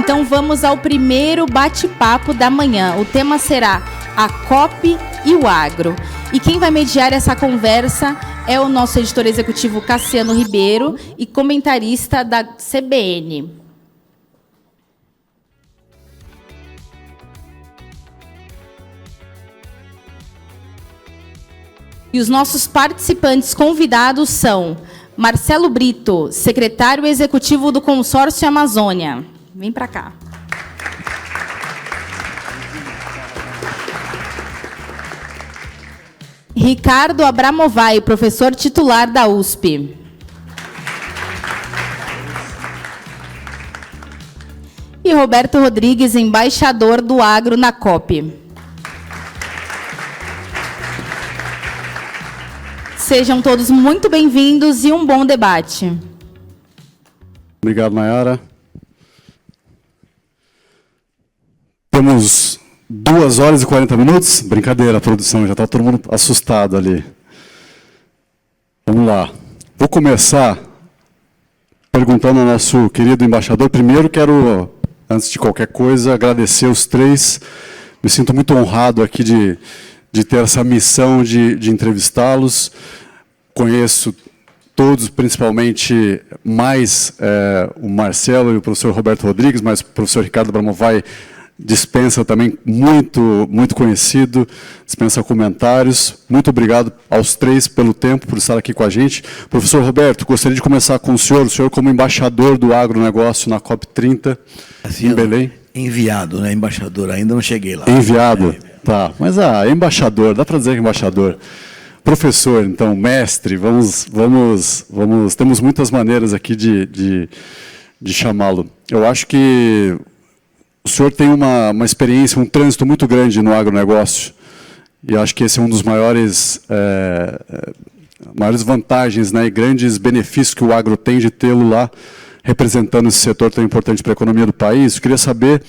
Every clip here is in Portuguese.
Então vamos ao primeiro bate-papo da manhã. O tema será a COP e o agro. E quem vai mediar essa conversa é o nosso editor executivo Cassiano Ribeiro e comentarista da CBN. E os nossos participantes convidados são Marcelo Brito, secretário executivo do Consórcio Amazônia. Vem para cá. Ricardo Abramovay, professor titular da USP. E Roberto Rodrigues, embaixador do agro na COP. Sejam todos muito bem-vindos e um bom debate. Obrigado, Nayara. Temos 2 horas e 40 minutos. Brincadeira, produção, já está todo mundo assustado ali. Vamos lá. Vou começar perguntando ao nosso querido embaixador. Primeiro, quero, antes de qualquer coisa, agradecer os três. Me sinto muito honrado aqui de ter essa missão de entrevistá-los. Conheço todos, principalmente mais o Marcelo e o professor Roberto Rodrigues, mas o professor Ricardo Abramovay dispensa também muito conhecido, dispensa comentários. Muito obrigado aos três pelo tempo, por estar aqui com a gente. Professor Roberto, gostaria de começar com o senhor como embaixador do agronegócio na COP30, assim, em Belém. Enviado, né? Embaixador, ainda não cheguei lá. Enviado, tá. Mas embaixador, dá para dizer que embaixador. Professor, então, mestre, temos muitas maneiras aqui de chamá-lo. Eu acho que o senhor tem uma experiência, um trânsito muito grande no agronegócio, e acho que esse é um dos maiores vantagens, né, e grandes benefícios que o agro tem de tê-lo lá, representando esse setor tão importante para a economia do país. Eu queria saber,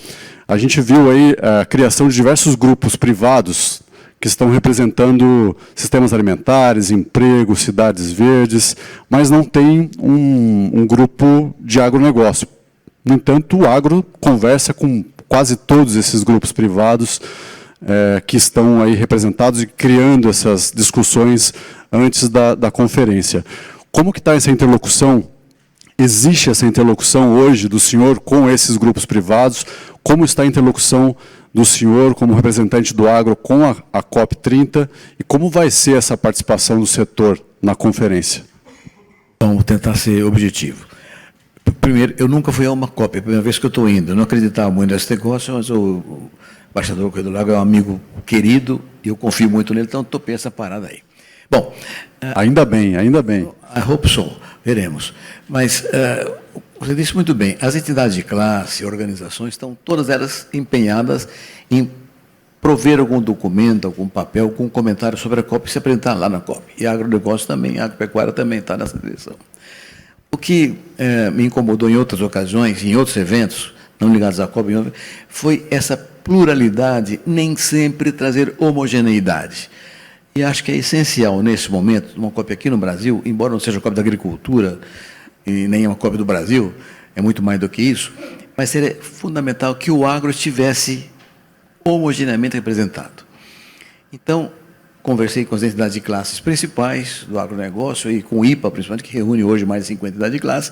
a gente viu aí a criação de diversos grupos privados, que estão representando sistemas alimentares, emprego, cidades verdes, mas não tem um grupo de agronegócio. No entanto, o agro conversa com quase todos esses grupos privados que estão aí representados e criando essas discussões antes da conferência. Como que está essa interlocução? Existe essa interlocução hoje do senhor com esses grupos privados? Como está a interlocução do senhor como representante do agro com a COP30 e como vai ser essa participação do setor na conferência? Então, vou tentar ser objetivo. Primeiro, eu nunca fui a uma COP, é a primeira vez que eu estou indo. Eu não acreditava muito nesse negócio, mas o embaixador Correio do Lago é um amigo querido e eu confio muito nele, então topei essa parada aí. Bom, ainda bem. I hope so, veremos. Mas você disse muito bem, as entidades de classe, organizações, estão todas elas empenhadas em prover algum documento, algum papel, algum comentário sobre a COP e se apresentar lá na COP. E agronegócio também, a agropecuária também está nessa direção. O que me incomodou em outras ocasiões, em outros eventos, não ligados à COP, foi essa pluralidade, nem sempre trazer homogeneidade. E acho que é essencial, nesse momento, uma COP aqui no Brasil, embora não seja a COP da agricultura, e nem uma COP do Brasil, é muito mais do que isso, mas seria fundamental que o agro estivesse homogeneamente representado. Então, conversei com as entidades de classes principais do agronegócio e com o IPA, principalmente, que reúne hoje mais de 50 entidades de classe,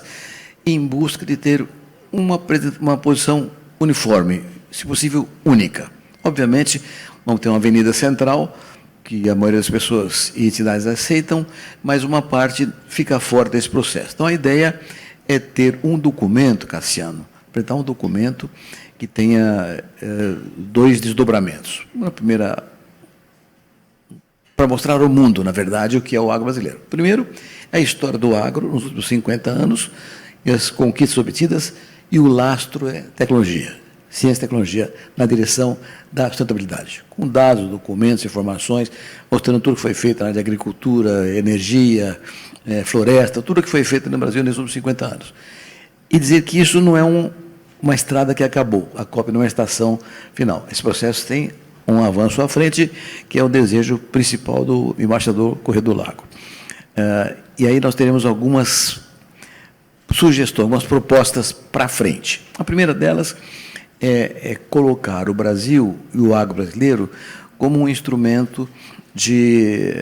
em busca de ter uma posição uniforme, se possível, única. Obviamente, vamos ter uma avenida central, que a maioria das pessoas e entidades aceitam, mas uma parte fica fora desse processo. Então, a ideia é ter um documento, Cassiano, apresentar um documento que tenha 2 desdobramentos. Uma primeira, para mostrar ao mundo, na verdade, o que é o agro brasileiro. Primeiro, a história do agro nos últimos 50 anos, e as conquistas obtidas, e o lastro é tecnologia. Ciência e tecnologia na direção da sustentabilidade, com dados, documentos, informações, mostrando tudo que foi feito na área de agricultura, energia, floresta, tudo que foi feito no Brasil nesses últimos 50 anos. E dizer que isso não é uma estrada que acabou, a COP não é a estação final. Esse processo tem um avanço à frente, que é o desejo principal do embaixador Correio do Lago. E aí nós teremos algumas sugestões, algumas propostas para frente. A primeira delas é colocar o Brasil e o agro brasileiro como um instrumento de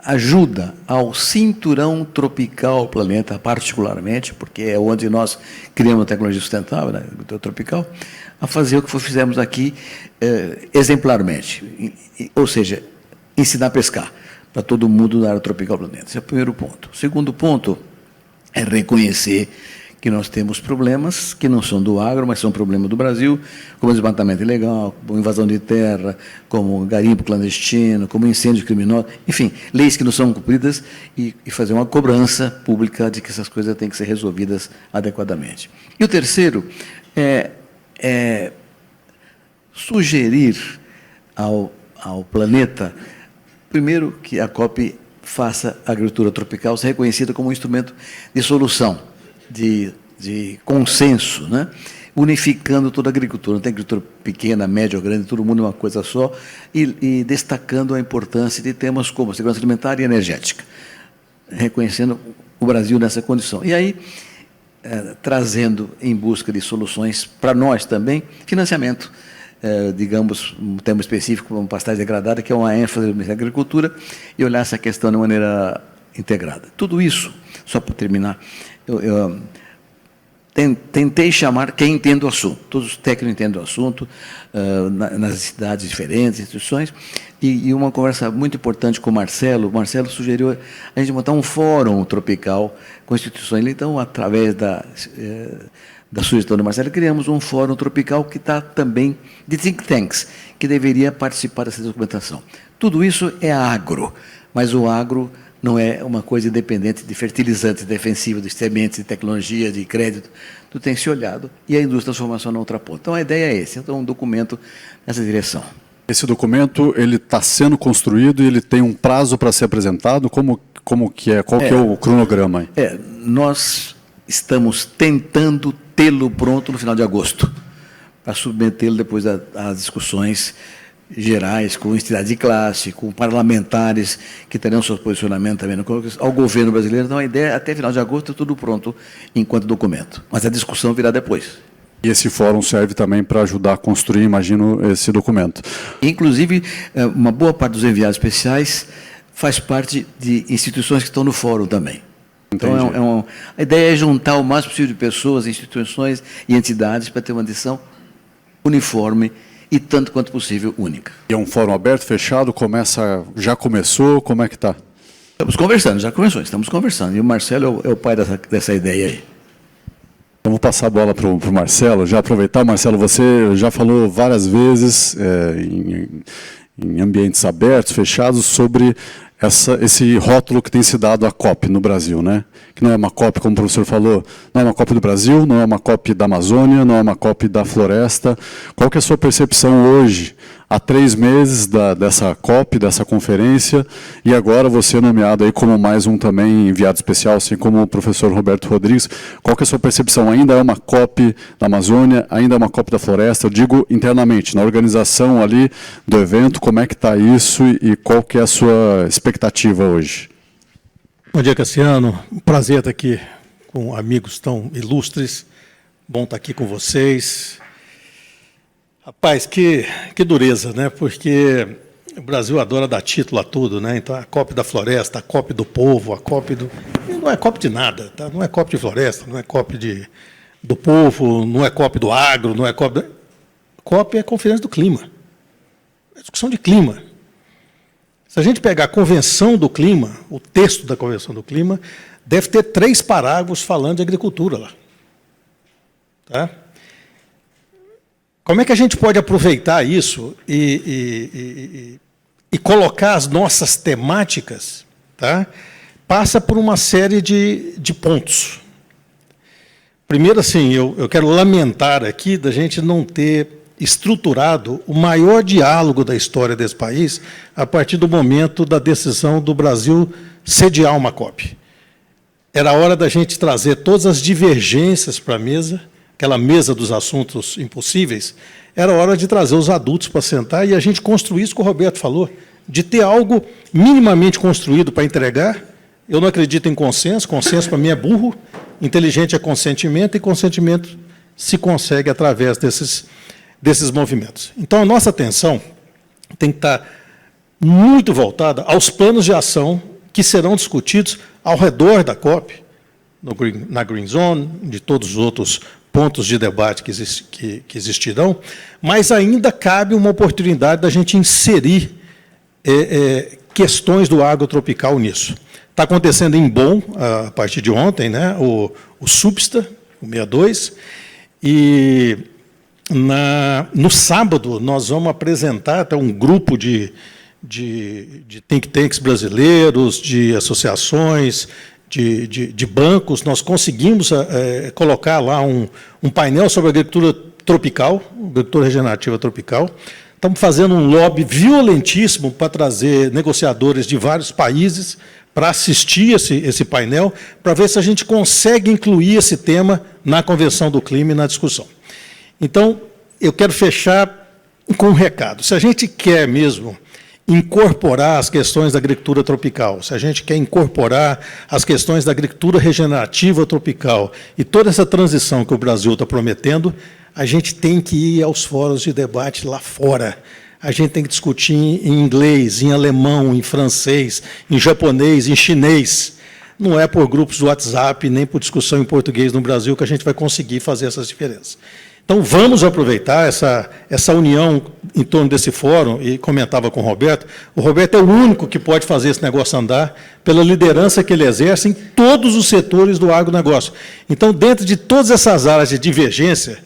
ajuda ao cinturão tropical do planeta, particularmente, porque é onde nós criamos a tecnologia sustentável, né, tropical, a fazer o que fizemos aqui exemplarmente, ou seja, ensinar a pescar para todo mundo da área tropical do planeta. Esse é o primeiro ponto. O segundo ponto é reconhecer que nós temos problemas que não são do agro, mas são problemas do Brasil, como desmatamento ilegal, como invasão de terra, como garimpo clandestino, como incêndio criminoso, enfim, leis que não são cumpridas e fazer uma cobrança pública de que essas coisas têm que ser resolvidas adequadamente. E o terceiro é sugerir ao planeta, primeiro, que a COP faça a agricultura tropical ser reconhecida como um instrumento de solução, de consenso, né? Unificando toda a agricultura, não tem agricultura pequena, média ou grande, todo mundo é uma coisa só, e destacando a importância de temas como a segurança alimentar e energética, reconhecendo o Brasil nessa condição. E aí, trazendo em busca de soluções para nós também, financiamento, digamos, um tema específico, como pastagem degradada, que é uma ênfase da agricultura, e olhar essa questão de maneira integrada. Tudo isso, só para terminar, eu tentei chamar quem entende o assunto, todos os técnicos entendem o assunto, nas cidades diferentes, instituições, e uma conversa muito importante com o Marcelo. O Marcelo sugeriu a gente montar um fórum tropical com instituições. Então, através da sugestão do Marcelo, criamos um fórum tropical que está também de think tanks, que deveria participar dessa documentação. Tudo isso é agro, mas o agro não é uma coisa independente de fertilizantes, defensivos, de sementes, de tecnologia, de crédito. Tudo tem que ser olhado e a indústria de transformação na outra ponta. Então, a ideia é essa. Então, um documento nessa direção. Esse documento ele está sendo construído e ele tem um prazo para ser apresentado? Como que é? Qual que é o cronograma? Nós estamos tentando tê-lo pronto no final de agosto, para submetê-lo depois às discussões gerais, com entidades de classe, com parlamentares que terão seu posicionamento também no Congresso, ao governo brasileiro. Então, a ideia é, até final de agosto, tudo pronto enquanto documento. Mas a discussão virá depois. E esse fórum serve também para ajudar a construir, imagino, esse documento. Inclusive, uma boa parte dos enviados especiais faz parte de instituições que estão no fórum também. Então, a ideia é juntar o máximo possível de pessoas, instituições e entidades para ter uma decisão uniforme e, tanto quanto possível, única. E é um fórum aberto, fechado? Já começou? Como é que está? Estamos conversando, já começou, estamos conversando. E o Marcelo é o pai dessa ideia aí. Então, vou passar a bola para o Marcelo, já aproveitar. Marcelo, você já falou várias vezes em ambientes abertos, fechados, sobre esse rótulo que tem se dado à COP no Brasil, né? Que não é uma COP, como o professor falou, não é uma COP do Brasil, não é uma COP da Amazônia, não é uma COP da floresta. Qual que é a sua percepção hoje, há 3 meses dessa COP, dessa conferência, e agora você é nomeado aí como mais um também enviado especial, assim como o professor Roberto Rodrigues. Qual que é a sua percepção? Ainda é uma COP da Amazônia, ainda é uma COP da floresta? Eu digo internamente, na organização ali do evento, como é que está isso e qual que é a sua expectativa hoje? Bom dia, Cassiano. Um prazer estar aqui com amigos tão ilustres. Bom estar aqui com vocês. Rapaz, que dureza, né? Porque o Brasil adora dar título a tudo, né? Então, a COP da floresta, a COP do povo, a COP do... E não é COP de nada, tá? Não é COP de floresta, não é COP do povo, não é COP do agro, não é COP... COP é a Conferência do Clima. É discussão de clima. Se a gente pegar a Convenção do Clima, o texto da Convenção do Clima, deve ter 3 parágrafos falando de agricultura lá. Tá? Como é que a gente pode aproveitar isso e colocar as nossas temáticas? Tá? Passa por uma série de pontos. Primeiro, assim, eu quero lamentar aqui da gente não ter estruturado o maior diálogo da história desse país a partir do momento da decisão do Brasil sediar uma COP. Era hora da gente trazer todas as divergências para a mesa, aquela mesa dos assuntos impossíveis. Era hora de trazer os adultos para sentar e a gente construir isso que o Roberto falou, de ter algo minimamente construído para entregar. Eu não acredito em consenso para mim é burro, inteligente é consentimento, e consentimento se consegue através desses movimentos. Então, a nossa atenção tem que estar muito voltada aos planos de ação que serão discutidos ao redor da COP, na Green Zone, de todos os outros pontos de debate que existirão, mas ainda cabe uma oportunidade da gente inserir questões do agrotropical nisso. Está acontecendo em Bonn, a partir de ontem, né, o SUBSTA, o 62, e no sábado nós vamos apresentar até um grupo de think tanks brasileiros, de associações, de bancos. Nós conseguimos colocar lá um painel sobre agricultura tropical, agricultura regenerativa tropical. Estamos fazendo um lobby violentíssimo para trazer negociadores de vários países para assistir esse painel, para ver se a gente consegue incluir esse tema na Convenção do Clima e na discussão. Então, eu quero fechar com um recado. Se a gente quer mesmo incorporar as questões da agricultura tropical, se a gente quer incorporar as questões da agricultura regenerativa tropical e toda essa transição que o Brasil está prometendo, a gente tem que ir aos fóruns de debate lá fora. A gente tem que discutir em inglês, em alemão, em francês, em japonês, em chinês. Não é por grupos do WhatsApp, nem por discussão em português no Brasil que a gente vai conseguir fazer essas diferenças. Então, vamos aproveitar essa união em torno desse fórum, e comentava com o Roberto é o único que pode fazer esse negócio andar pela liderança que ele exerce em todos os setores do agronegócio. Então, dentro de todas essas áreas de divergência,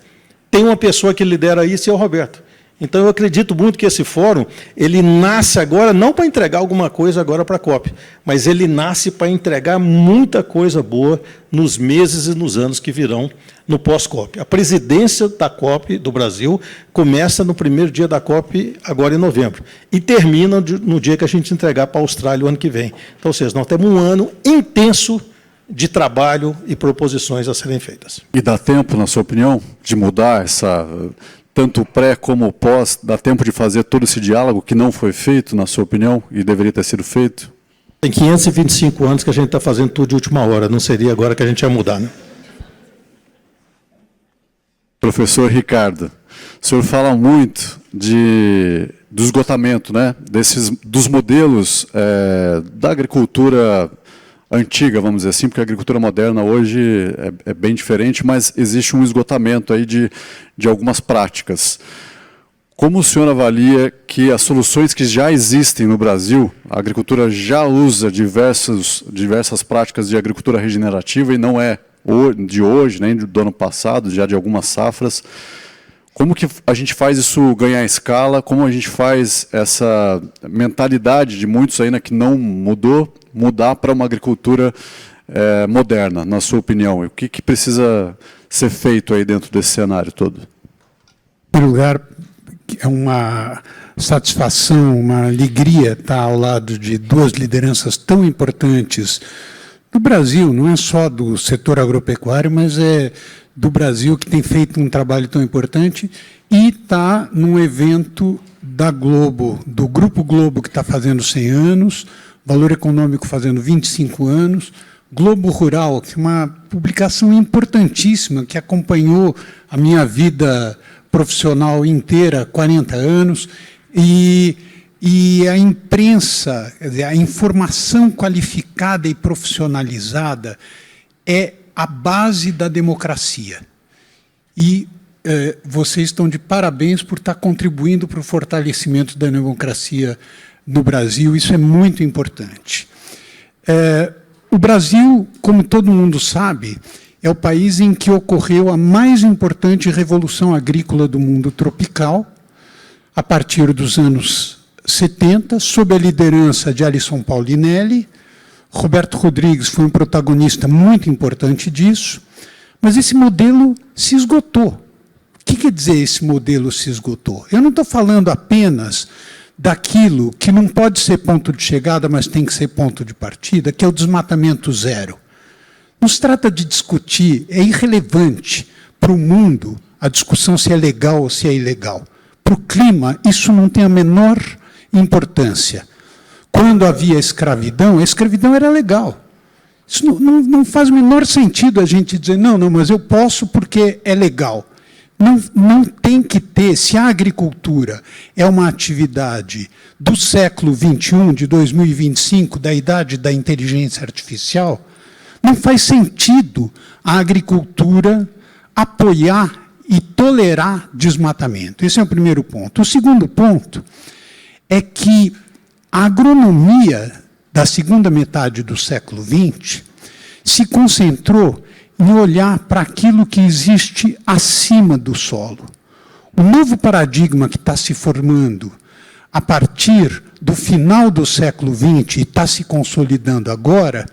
tem uma pessoa que lidera isso, e é o Roberto. Então, eu acredito muito que esse fórum, ele nasce agora, não para entregar alguma coisa agora para a COP, mas ele nasce para entregar muita coisa boa nos meses e nos anos que virão no pós-COP. A presidência da COP do Brasil começa no primeiro dia da COP, agora em novembro, e termina no dia que a gente entregar para a Austrália o ano que vem. Então, ou seja, nós temos um ano intenso de trabalho e proposições a serem feitas. E dá tempo, na sua opinião, de mudar tanto o pré como o pós, dá tempo de fazer todo esse diálogo que não foi feito, na sua opinião, e deveria ter sido feito? Tem 525 anos que a gente está fazendo tudo de última hora, não seria agora que a gente ia mudar, né? Professor Ricardo, o senhor fala muito do esgotamento, né, dos modelos da agricultura antiga, vamos dizer assim, porque a agricultura moderna hoje é bem diferente, mas existe um esgotamento aí de algumas práticas. Como o senhor avalia que as soluções que já existem no Brasil, a agricultura já usa diversas práticas de agricultura regenerativa, e não é de hoje, nem do ano passado, já de algumas safras. Como que a gente faz isso ganhar escala? Como a gente faz essa mentalidade de muitos ainda que não mudar para uma agricultura moderna, na sua opinião? E o que precisa ser feito aí dentro desse cenário todo? Em primeiro lugar, é uma satisfação, uma alegria estar ao lado de duas lideranças tão importantes do Brasil, não é só do setor agropecuário, mas é do Brasil, que tem feito um trabalho tão importante, e está num evento da Globo, do Grupo Globo, que está fazendo 100 anos, Valor Econômico fazendo 25 anos, Globo Rural, que é uma publicação importantíssima, que acompanhou a minha vida profissional inteira, 40 anos, e a imprensa, quer dizer, a informação qualificada e profissionalizada é a base da democracia. E vocês estão de parabéns por estar contribuindo para o fortalecimento da democracia no Brasil. Isso é muito importante. O Brasil, como todo mundo sabe, é o país em que ocorreu a mais importante revolução agrícola do mundo tropical, a partir dos anos 70, sob a liderança de Alisson Paulinelli. Roberto Rodrigues foi um protagonista muito importante disso, mas esse modelo se esgotou. O que quer dizer esse modelo se esgotou? Eu não estou falando apenas daquilo que não pode ser ponto de chegada, mas tem que ser ponto de partida, que é o desmatamento zero. Não se trata de discutir, é irrelevante para o mundo a discussão se é legal ou se é ilegal. Para o clima, isso não tem a menor importância. Quando havia escravidão, a escravidão era legal. Isso não faz o menor sentido a gente dizer, não, mas eu posso porque é legal. Não tem que ter, se a agricultura é uma atividade do século XXI, de 2025, da idade da inteligência artificial, não faz sentido a agricultura apoiar e tolerar desmatamento. Esse é o primeiro ponto. O segundo ponto é que a agronomia da segunda metade do século XX se concentrou em olhar para aquilo que existe acima do solo. O novo paradigma que está se formando a partir do final do século XX e está se consolidando agora,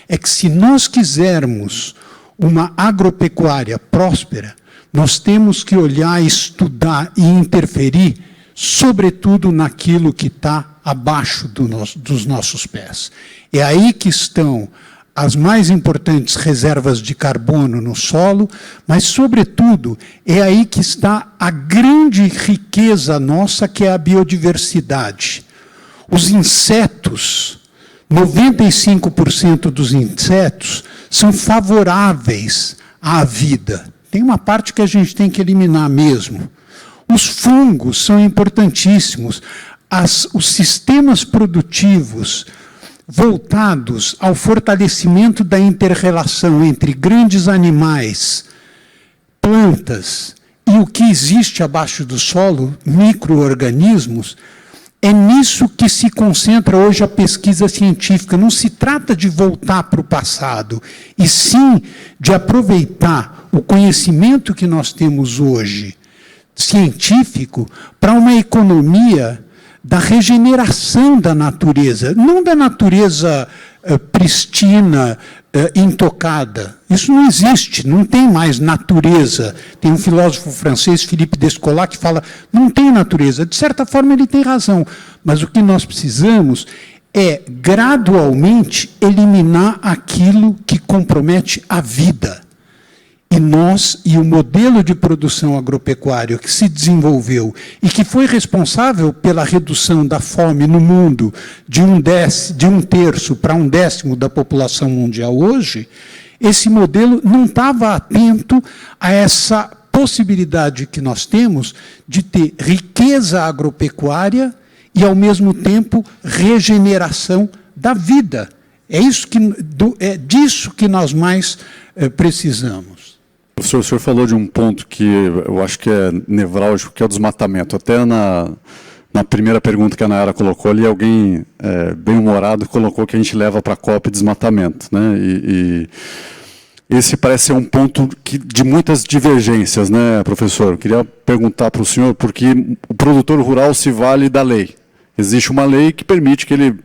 é que se nós quisermos uma agropecuária próspera, nós temos que olhar, estudar e interferir, sobretudo naquilo que está abaixo dos nossos pés. É aí que estão as mais importantes reservas de carbono no solo, mas, sobretudo, é aí que está a grande riqueza nossa, que é a biodiversidade. Os insetos, 95% dos insetos são favoráveis à vida. Tem uma parte que a gente tem que eliminar mesmo. Os fungos são importantíssimos. Os sistemas produtivos voltados ao fortalecimento da inter-relação entre grandes animais, plantas e o que existe abaixo do solo, micro-organismos, é nisso que se concentra hoje a pesquisa científica. Não se trata de voltar para o passado, e sim de aproveitar o conhecimento que nós temos hoje, científico, para uma economia da regeneração da natureza, não da natureza pristina, intocada. Isso não existe, não tem mais natureza. Tem um filósofo francês, Philippe Descola, que fala, não tem natureza. De certa forma, ele tem razão, mas o que nós precisamos é, gradualmente, eliminar aquilo que compromete a vida. E o modelo de produção agropecuária que se desenvolveu e que foi responsável pela redução da fome no mundo de um terço para 1/10 da população mundial hoje, esse modelo não estava atento a essa possibilidade que nós temos de ter riqueza agropecuária e, ao mesmo tempo, regeneração da vida. É disso que nós mais precisamos. Professor, o senhor falou de um ponto que eu acho que é nevrálgico, que é o desmatamento. Até na primeira pergunta que a Nayara colocou ali, alguém bem-humorado colocou que a gente leva para a COP desmatamento, né? E esse parece ser um ponto de muitas divergências, né, professor? Eu queria perguntar para o senhor, porque o produtor rural se vale da lei. Existe uma lei que permite que ele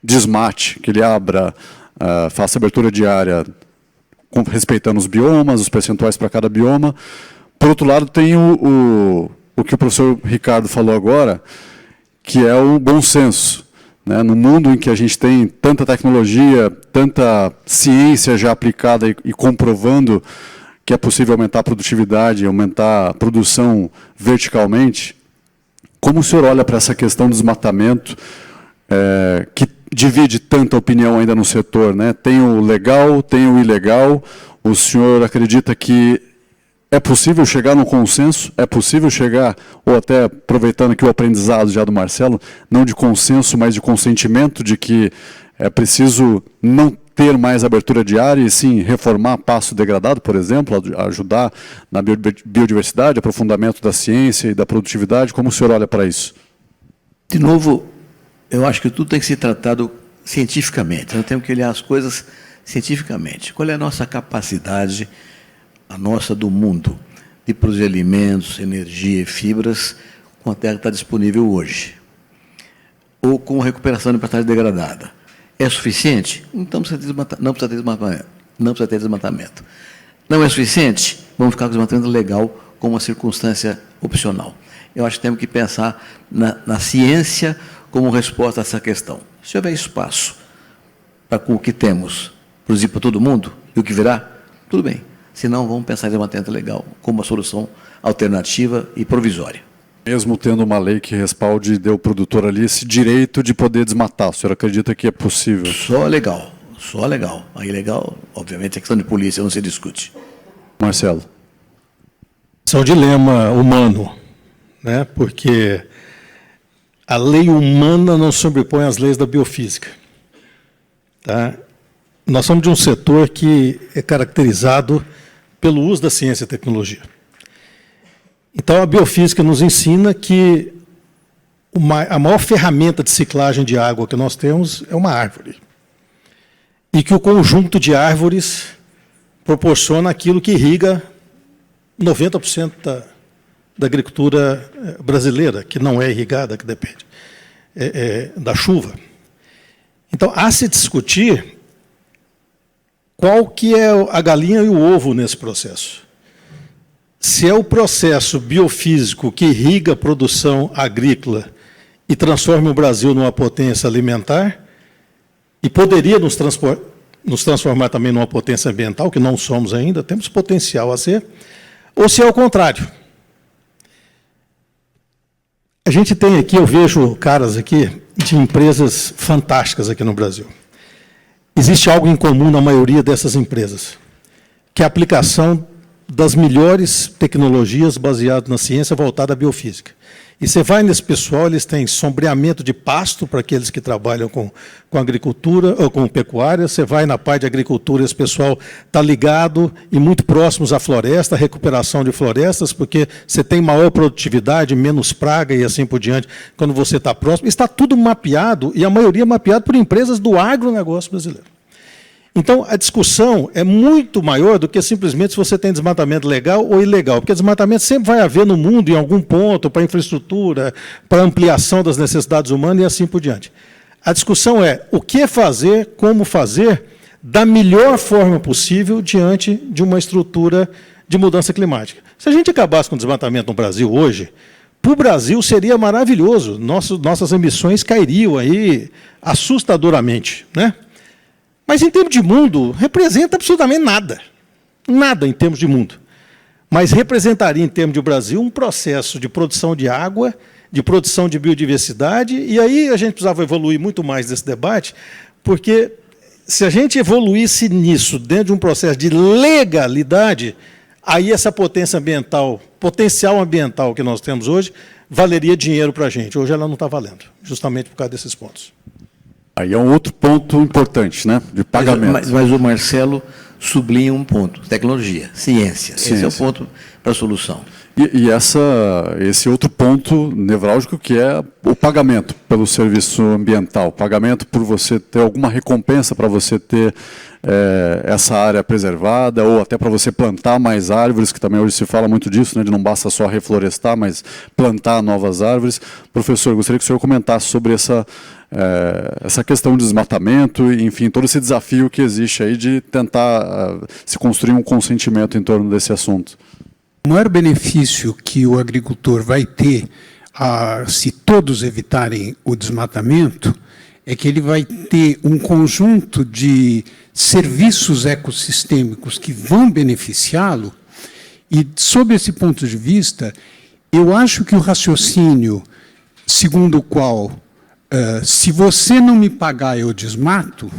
desmate, que ele faça abertura de área respeitando os biomas, os percentuais para cada bioma. Por outro lado, tem o que o professor Ricardo falou agora, que é o bom senso. Né? No mundo em que a gente tem tanta tecnologia, tanta ciência já aplicada e comprovando que é possível aumentar a produtividade, aumentar a produção verticalmente, como o senhor olha para essa questão do desmatamento, que divide tanta opinião ainda no setor, né? Tem o legal, tem o ilegal. O senhor acredita que é possível chegar num consenso? É possível chegar, ou até aproveitando aqui o aprendizado já do Marcelo, não de consenso, mas de consentimento de que é preciso não ter mais abertura de área e sim reformar pasto degradado, por exemplo, ajudar na biodiversidade, aprofundamento da ciência e da produtividade? Como o senhor olha para isso? De novo, eu acho que tudo tem que ser tratado cientificamente. Nós temos que olhar as coisas cientificamente. Qual é a nossa capacidade, a nossa do mundo, de produzir alimentos, energia e fibras com a terra que está disponível hoje? Ou com a recuperação de pastagem degradada? É suficiente? Então não precisa ter desmatamento. Não precisa ter desmatamento. Não é suficiente? Vamos ficar com o desmatamento legal como uma circunstância opcional. Eu acho que temos que pensar na ciência como resposta a essa questão. Se houver espaço para com o que temos produzir para todo mundo e o que virá, tudo bem. Se não, vamos pensar em desmatamento legal como uma solução alternativa e provisória. Mesmo tendo uma lei que respalde e dê ao produtor ali esse direito de poder desmatar, o senhor acredita que é possível? Só legal. Só legal. A ilegal, obviamente, é questão de polícia, não se discute. Marcelo. Isso é um dilema humano, né? Porque a lei humana não sobrepõe às leis da biofísica. Tá? Nós somos de um setor que é caracterizado pelo uso da ciência e tecnologia. Então, a biofísica nos ensina que a maior ferramenta de ciclagem de água que nós temos é uma árvore. E que o conjunto de árvores proporciona aquilo que irriga 90% da agricultura brasileira, que não é irrigada, que depende da chuva. Então, há se discutir qual que é a galinha e o ovo nesse processo. Se é o processo biofísico que irriga a produção agrícola e transforma o Brasil numa potência alimentar, e poderia nos transformar também numa potência ambiental, que não somos ainda, temos potencial a ser, ou se é o contrário. A gente tem aqui, eu vejo caras aqui de empresas fantásticas aqui no Brasil. Existe algo em comum na maioria dessas empresas, que é a aplicação das melhores tecnologias baseadas na ciência voltada à biofísica. E você vai nesse pessoal, eles têm sombreamento de pasto para aqueles que trabalham com agricultura ou com pecuária. Você vai na parte de agricultura, esse pessoal está ligado e muito próximos à floresta, à recuperação de florestas, porque você tem maior produtividade, menos praga e assim por diante, quando você está próximo. Está tudo mapeado, e a maioria mapeado por empresas do agronegócio brasileiro. Então, a discussão é muito maior do que simplesmente se você tem desmatamento legal ou ilegal, porque desmatamento sempre vai haver no mundo, em algum ponto, para infraestrutura, para ampliação das necessidades humanas e assim por diante. A discussão é o que fazer, como fazer, da melhor forma possível diante de uma estrutura de mudança climática. Se a gente acabasse com o desmatamento no Brasil hoje, para o Brasil seria maravilhoso, nossas emissões cairiam aí assustadoramente, né? Mas, em termos de mundo, representa absolutamente nada. Nada em termos de mundo. Mas representaria, em termos de Brasil, um processo de produção de água, de produção de biodiversidade, e aí a gente precisava evoluir muito mais nesse debate, porque se a gente evoluísse nisso, dentro de um processo de legalidade, aí essa potência ambiental, potencial ambiental que nós temos hoje, valeria dinheiro para a gente. Hoje ela não está valendo, justamente por causa desses pontos. Aí é um outro ponto importante, né, de pagamento. Mas o Marcelo sublinha um ponto: tecnologia, ciência. Esse é o ponto para a solução. E esse outro ponto nevrálgico, que é o pagamento pelo serviço ambiental, pagamento por você ter alguma recompensa para você ter essa área preservada, ou até para você plantar mais árvores, que também hoje se fala muito disso, né, de não basta só reflorestar, mas plantar novas árvores. Professor, gostaria que o senhor comentasse sobre essa questão de desmatamento, enfim, todo esse desafio que existe aí de tentar se construir um consentimento em torno desse assunto. O maior benefício que o agricultor vai ter, se todos evitarem o desmatamento, é que ele vai ter um conjunto de serviços ecossistêmicos que vão beneficiá-lo, e, sob esse ponto de vista, eu acho que o raciocínio segundo o qual, se você não me pagar, eu desmato,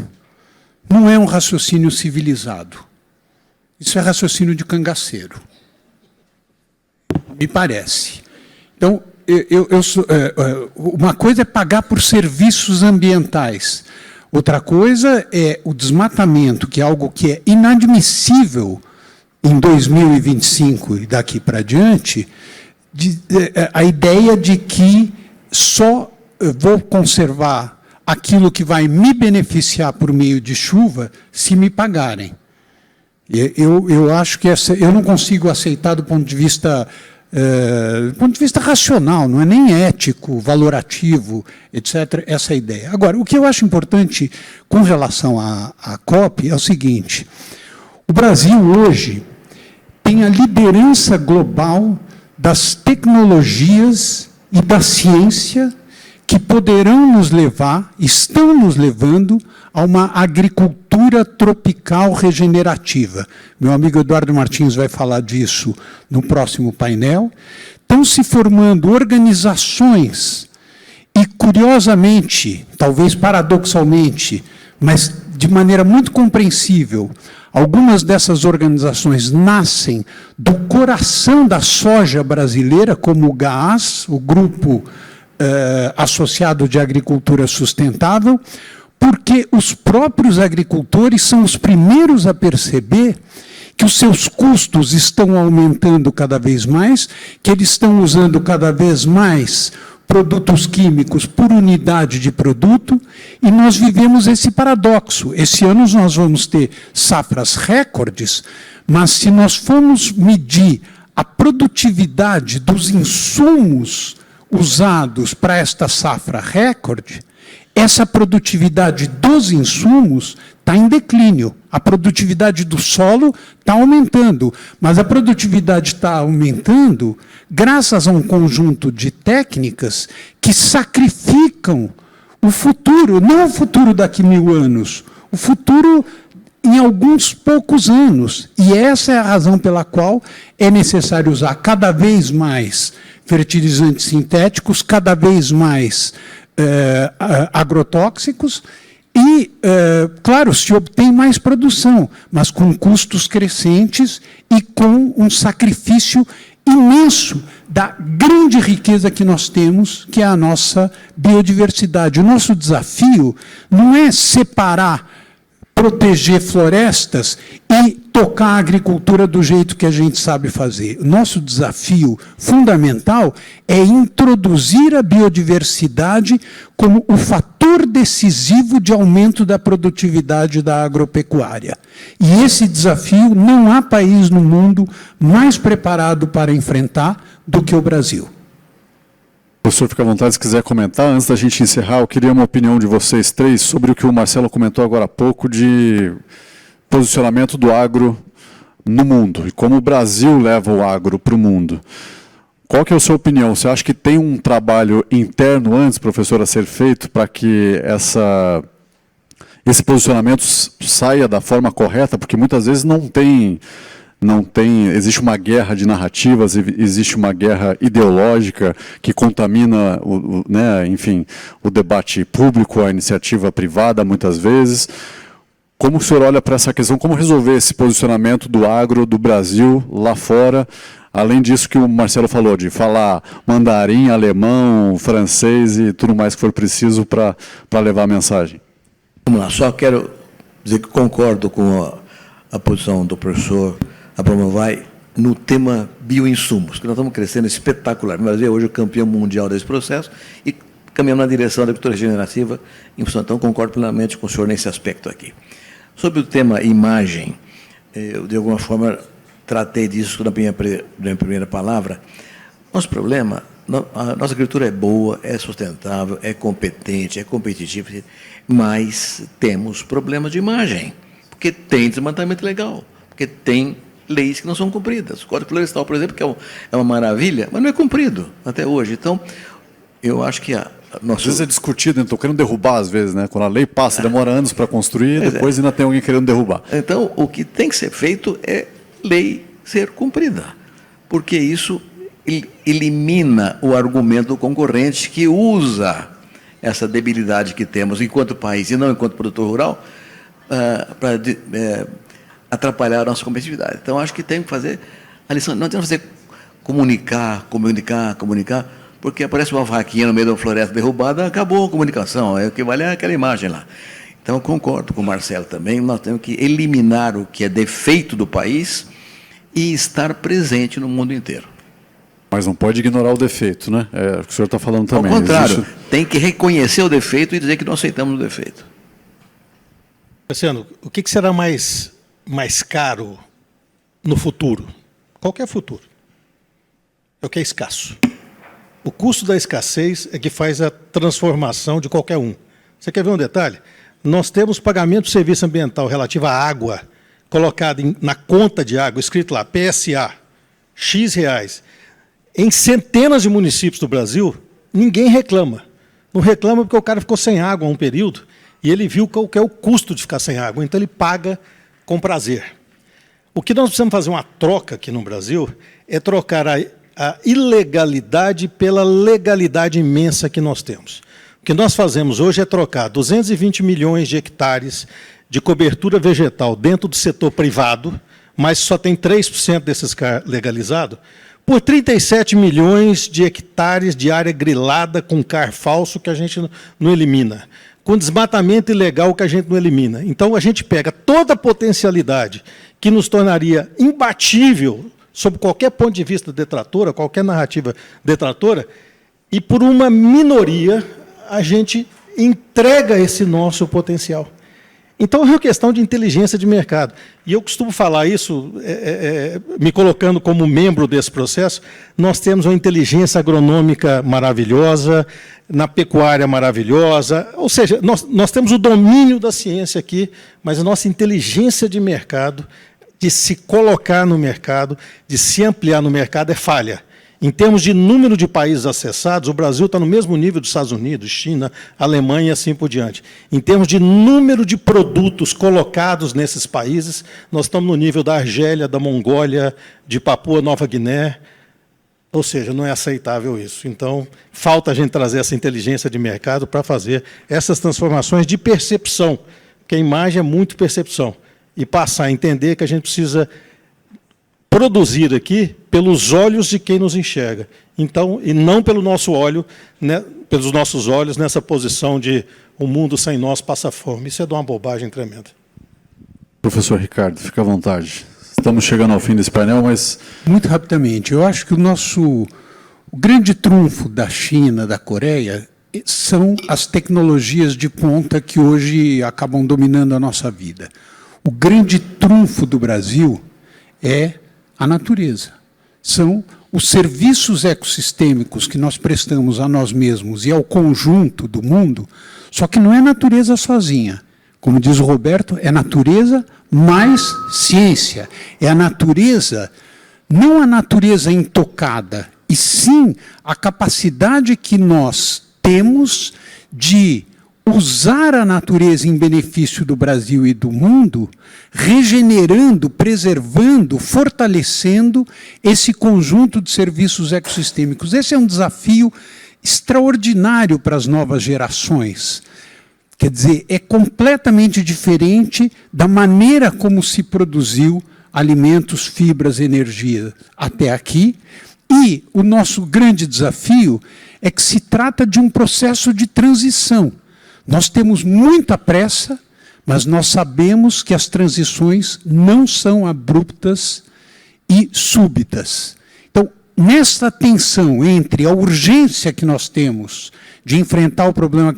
não é um raciocínio civilizado. Isso é raciocínio de cangaceiro. Me parece. Então, uma coisa é pagar por serviços ambientais. Outra coisa é o desmatamento, que é algo que é inadmissível em 2025 e daqui para diante, a ideia de que só vou conservar aquilo que vai me beneficiar por meio de chuva se me pagarem. Eu acho que eu não consigo aceitar do ponto de vista racional, não é nem ético, valorativo, etc., essa ideia. Agora, o que eu acho importante com relação à COP é o seguinte: o Brasil hoje tem a liderança global das tecnologias e da ciência que poderão nos levar, estão nos levando, a uma agricultura tropical regenerativa. Meu amigo Eduardo Martins vai falar disso no próximo painel. Estão se formando organizações e, curiosamente, talvez paradoxalmente, mas de maneira muito compreensível, algumas dessas organizações nascem do coração da soja brasileira, como o GAAS, o Grupo Associado de Agricultura Sustentável, porque os próprios agricultores são os primeiros a perceber que os seus custos estão aumentando cada vez mais, que eles estão usando cada vez mais produtos químicos por unidade de produto, e nós vivemos esse paradoxo. Esse ano nós vamos ter safras recordes, mas se nós formos medir a produtividade dos insumos usados para esta safra recorde, essa produtividade dos insumos está em declínio. A produtividade do solo está aumentando, mas a produtividade está aumentando graças a um conjunto de técnicas que sacrificam o futuro, não o futuro daqui a 1000 anos, o futuro em alguns poucos anos. E essa é a razão pela qual é necessário usar cada vez mais fertilizantes sintéticos, cada vez mais agrotóxicos, e, claro, se obtém mais produção, mas com custos crescentes e com um sacrifício imenso da grande riqueza que nós temos, que é a nossa biodiversidade. O nosso desafio não é separar, proteger florestas e tocar a agricultura do jeito que a gente sabe fazer. O nosso desafio fundamental é introduzir a biodiversidade como o fator decisivo de aumento da produtividade da agropecuária. E esse desafio não há país no mundo mais preparado para enfrentar do que o Brasil. Professor, fica à vontade se quiser comentar. Antes da gente encerrar, eu queria uma opinião de vocês três sobre o que o Marcelo comentou agora há pouco de posicionamento do agro no mundo e como o Brasil leva o agro para o mundo. Qual que é a sua opinião? Você acha que tem um trabalho interno antes, professor, a ser feito para que esse posicionamento saia da forma correta? Porque muitas vezes existe uma guerra de narrativas, existe uma guerra ideológica que contamina o debate público, a iniciativa privada, muitas vezes. Como o senhor olha para essa questão, como resolver esse posicionamento do agro do Brasil lá fora, além disso que o Marcelo falou, de falar mandarim, alemão, francês e tudo mais que for preciso para levar a mensagem? Vamos lá, só quero dizer que concordo com a posição do professor Abraão vai no tema bioinsumos, que nós estamos crescendo espetacular. O Brasil é hoje o campeão mundial desse processo e caminhamos na direção da agricultura regenerativa. Então, concordo plenamente com o senhor nesse aspecto aqui. Sobre o tema imagem, eu, de alguma forma, tratei disso na minha primeira palavra. Nosso problema, a nossa agricultura é boa, é sustentável, é competente, é competitiva, mas temos problemas de imagem, porque tem desmatamento legal, porque tem leis que não são cumpridas. O Código Florestal, por exemplo, que é uma maravilha, mas não é cumprido até hoje. Então, eu acho que Às vezes é discutido, estão querendo derrubar, às vezes, né? Quando a lei passa, demora anos para construir, depois ainda tem alguém querendo derrubar. Então, o que tem que ser feito é lei ser cumprida, porque isso elimina o argumento do concorrente que usa essa debilidade que temos enquanto país e não enquanto produtor rural para atrapalhar a nossa competitividade. Então, acho que tem que fazer a lição. Não tem que fazer comunicar, porque aparece uma vaquinha no meio da floresta derrubada, acabou a comunicação, é o que vale aquela imagem lá. Então, eu concordo com o Marcelo também, nós temos que eliminar o que é defeito do país e estar presente no mundo inteiro. Mas não pode ignorar o defeito, né? É o que o senhor está falando também. Ao contrário, tem que reconhecer o defeito e dizer que não aceitamos o defeito. Luciano, o que será mais caro no futuro? Qualquer futuro. É o que é escasso. O custo da escassez é que faz a transformação de qualquer um. Você quer ver um detalhe? Nós temos pagamento de serviço ambiental relativo à água, colocado na conta de água, escrito lá, PSA, X reais. Em centenas de municípios do Brasil, ninguém reclama. Não reclama porque o cara ficou sem água há um período e ele viu qual que é o custo de ficar sem água, então ele paga com prazer. O que nós precisamos fazer uma troca aqui no Brasil é trocar a ilegalidade pela legalidade imensa que nós temos. O que nós fazemos hoje é trocar 220 milhões de hectares de cobertura vegetal dentro do setor privado, mas só tem 3% desses legalizado, por 37 milhões de hectares de área grilada com CAR falso que a gente não elimina, com desmatamento ilegal que a gente não elimina. Então, a gente pega toda a potencialidade que nos tornaria imbatível sob qualquer ponto de vista detratora, qualquer narrativa detratora, e por uma minoria a gente entrega esse nosso potencial. Então, é uma questão de inteligência de mercado. E eu costumo falar isso, me colocando como membro desse processo. Nós temos uma inteligência agronômica maravilhosa, na pecuária maravilhosa, ou seja, nós temos o domínio da ciência aqui, mas a nossa inteligência de mercado, de se colocar no mercado, de se ampliar no mercado, é falha. Em termos de número de países acessados, o Brasil está no mesmo nível dos Estados Unidos, China, Alemanha e assim por diante. Em termos de número de produtos colocados nesses países, nós estamos no nível da Argélia, da Mongólia, de Papua Nova Guiné. Ou seja, não é aceitável isso. Então, falta a gente trazer essa inteligência de mercado para fazer essas transformações de percepção, porque a imagem é muito percepção, e passar a entender que a gente precisa produzir aqui pelos olhos de quem nos enxerga. Então, e não pelo nosso olho, né, pelos nossos olhos nessa posição de o mundo sem nós passa fome. Isso é de uma bobagem tremenda. Professor Ricardo, fica à vontade. Estamos chegando ao fim desse painel, mas... Muito rapidamente, eu acho que o grande trunfo da China, da Coreia, são as tecnologias de ponta que hoje acabam dominando a nossa vida. O grande trunfo do Brasil é a natureza. São os serviços ecossistêmicos que nós prestamos a nós mesmos e ao conjunto do mundo, só que não é natureza sozinha. Como diz o Roberto, é natureza mais ciência. É a natureza, não a natureza intocada, e sim a capacidade que nós temos de usar a natureza em benefício do Brasil e do mundo, regenerando, preservando, fortalecendo esse conjunto de serviços ecossistêmicos. Esse é um desafio extraordinário para as novas gerações. Quer dizer, é completamente diferente da maneira como se produziu alimentos, fibras, energia até aqui. E o nosso grande desafio é que se trata de um processo de transição. Nós temos muita pressa, mas nós sabemos que as transições não são abruptas e súbitas. Então, nesta tensão entre a urgência que nós temos de enfrentar o problema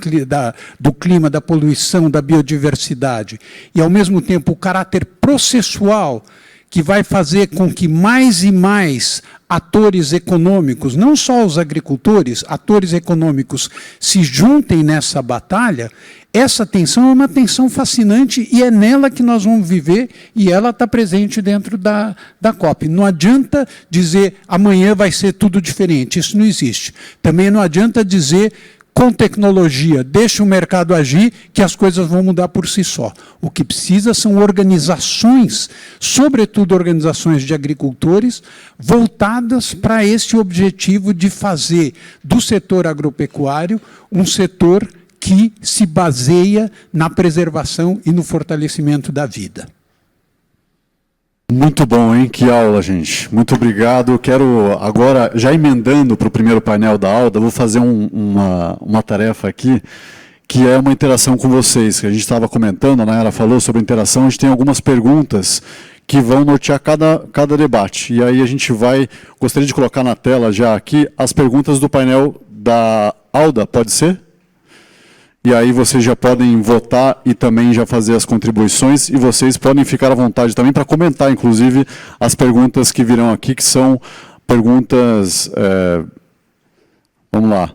do clima, da poluição, da biodiversidade, e, ao mesmo tempo, o caráter processual que vai fazer com que mais e mais atores econômicos, não só os agricultores, atores econômicos se juntem nessa batalha, essa tensão é uma tensão fascinante e é nela que nós vamos viver e ela está presente dentro da COP. Não adianta dizer amanhã vai ser tudo diferente, isso não existe. Também não adianta dizer com tecnologia, deixa o mercado agir, que as coisas vão mudar por si só. O que precisa são organizações, sobretudo organizações de agricultores, voltadas para esse objetivo de fazer do setor agropecuário um setor que se baseia na preservação e no fortalecimento da vida. Muito bom, hein? Que aula, gente. Muito obrigado. Eu quero agora, já emendando para o primeiro painel da aula, vou fazer uma tarefa aqui, que é uma interação com vocês, que a gente estava comentando, a Nayara falou sobre interação, a gente tem algumas perguntas que vão nortear cada debate. E aí a gente gostaria de colocar na tela já aqui as perguntas do painel da Alda, pode ser? E aí vocês já podem votar e também já fazer as contribuições, e vocês podem ficar à vontade também para comentar, inclusive, as perguntas que virão aqui, que são perguntas... vamos lá.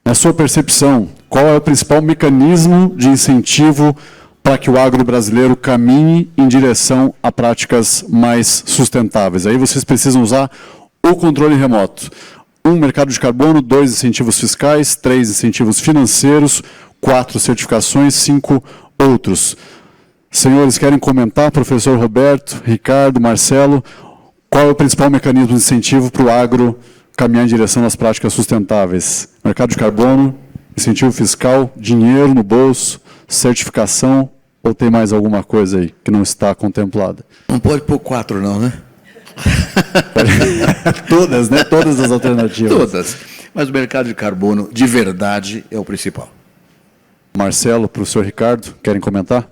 Na sua percepção, qual é o principal mecanismo de incentivo para que o agro brasileiro caminhe em direção a práticas mais sustentáveis? Aí vocês precisam usar o controle remoto. 1, mercado de carbono. 2, incentivos fiscais. 3, incentivos financeiros. 4, certificações. 5, outros. Senhores, querem comentar? Professor Roberto, Ricardo, Marcelo, qual é o principal mecanismo de incentivo para o agro caminhar em direção às práticas sustentáveis? Mercado de carbono, Incentivo fiscal, dinheiro no bolso, certificação, ou tem mais alguma coisa aí que não está contemplada? Não pode pôr 4 não, né? Todas, né? Todas as alternativas. Todas. Mas o mercado de carbono, de verdade, é o principal. Marcelo, professor Ricardo, querem comentar?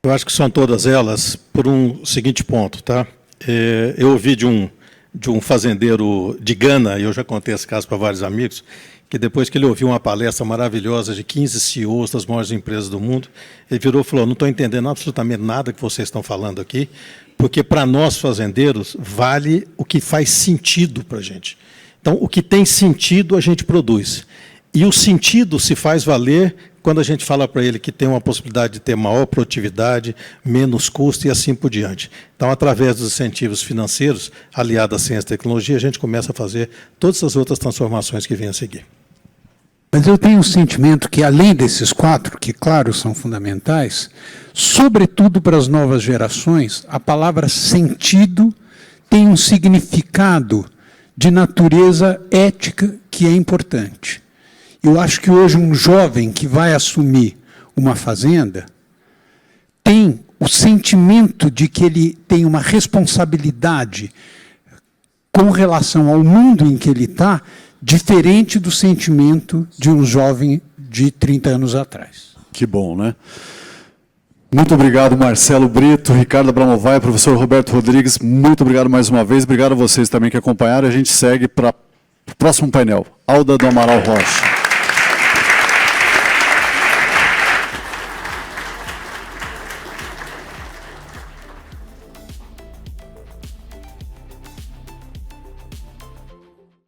Eu acho que são todas elas por um seguinte ponto, tá? Eu ouvi de um fazendeiro de Gana, e eu já contei esse caso para vários amigos, que depois que ele ouviu uma palestra maravilhosa de 15 CEOs das maiores empresas do mundo, ele virou e falou: não estou entendendo absolutamente nada que vocês estão falando aqui, porque para nós fazendeiros vale o que faz sentido para a gente. Então, o que tem sentido a gente produz. E o sentido se faz valer quando a gente fala para ele que tem uma possibilidade de ter maior produtividade, menos custo e assim por diante. Então, através dos incentivos financeiros, aliados à ciência e tecnologia, a gente começa a fazer todas as outras transformações que vêm a seguir. Mas eu tenho um sentimento que, além desses 4, que, claro, são fundamentais, sobretudo para as novas gerações, a palavra sentido tem um significado de natureza ética que é importante. Eu acho que hoje um jovem que vai assumir uma fazenda tem o sentimento de que ele tem uma responsabilidade com relação ao mundo em que ele está, diferente do sentimento de um jovem de 30 anos atrás. Que bom, né? Muito obrigado, Marcelo Brito, Ricardo Abramovay, professor Roberto Rodrigues, muito obrigado mais uma vez, obrigado a vocês também que acompanharam. A gente segue para o próximo painel, Alda do Amaral Rocha.